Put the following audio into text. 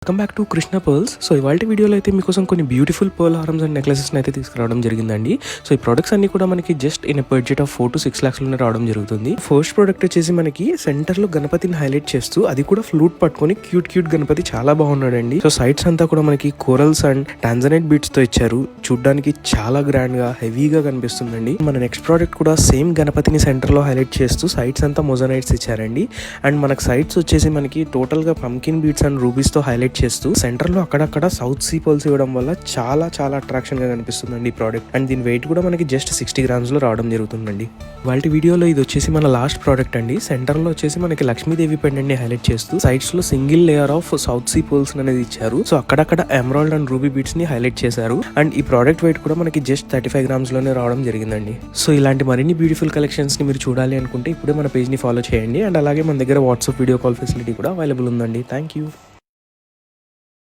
Welcome back to Krishna pearls. So ఇవాళ వీడియోలో అయితే మీకోసం కొన్ని బ్యూటిఫుల్ పర్ల్ హారమ్స్ అండ్ నెక్లెసెస్ అయితే తీసుకురావడం జరిగిందండి. సో ఈ ప్రొడక్ట్స్ అన్ని కూడా మనకి just in budget of 4 to 6 lakhs లోనే రావడం జరుగుతుంది. ఫస్ట్ ప్రొడక్ట్ వచ్చేసి మనకి సెంటర్ లో గణపతిని హైలైట్ చేస్తూ అది కూడా ఫ్లూట్ పట్టుకొని క్యూట్ గణపతి చాలా బాగున్నాడండి. సో సైడ్స్ అంతా కూడా మనకి కోరల్స్ అండ్ టాంజనైట్ బీట్స్ తో ఇచ్చారు. చూడ్డానికి చాలా గ్రాండ్ గా హెవీగా కనిపిస్తుందండి. మన నెక్స్ట్ ప్రోడక్ట్ కూడా సేమ్ గణపతిని సెంటర్ లో హైలైట్ చేస్తూ సైడ్స్ అంతా మొజనైట్స్ ఇచ్చారండి. అండ్ మనకి సైడ్స్ వచ్చేసి మనకి టోటల్ గా పంకిన్ బీట్స్ అండ్ రూబీస్ తో హైలైట్ చేస్తూ సెంటర్ లో అక్కడక్కడ సౌత్ సీ పర్ల్స్ ఇవ్వడం వల్ల చాలా అట్రాక్షన్ గా కనిపిస్తుందండి ఈ ప్రోడక్ట్. అండ్ దీని వెయిట్ కూడా మనకి జస్ట్ 60 grams లో రావడం జరుగుతుందండి. వాళ్ళ వీడియోలో ఇది వచ్చేసి మన లాస్ట్ ప్రోడక్ట్ అండి. సెంటర్ లో వచ్చేసి మనకి లక్ష్మీదేవి పెండెంట్ ని హైలైట్ చేస్తూ సైడ్స్ లో single layer of south sea pearls అనేది ఇచ్చారు. సో అక్కడక్కడ ఎమరాల్డ్ అండ్ రూబీ బీట్స్ ని హైలైట్ చేశారు. అండ్ ఈ ప్రోడక్ట్ వెయిట్ కూడా మనకి జస్ట్ 35 grams లోనే రావడం జరిగిందండి. సో ఇలాంటి మరిన్ని బ్యూటిఫుల్ కలెక్షన్స్ ని మీరు చూడాలి అనుకుంటే ఇప్పుడే మన పేజ్ ని ఫాలో చేయండి. అండ్ అలాగే మన దగ్గర వాట్సాప్ వీడియో కాల్ ఫెసిలిటీ కూడా అవైలబుల్ ఉందండి. Thank you.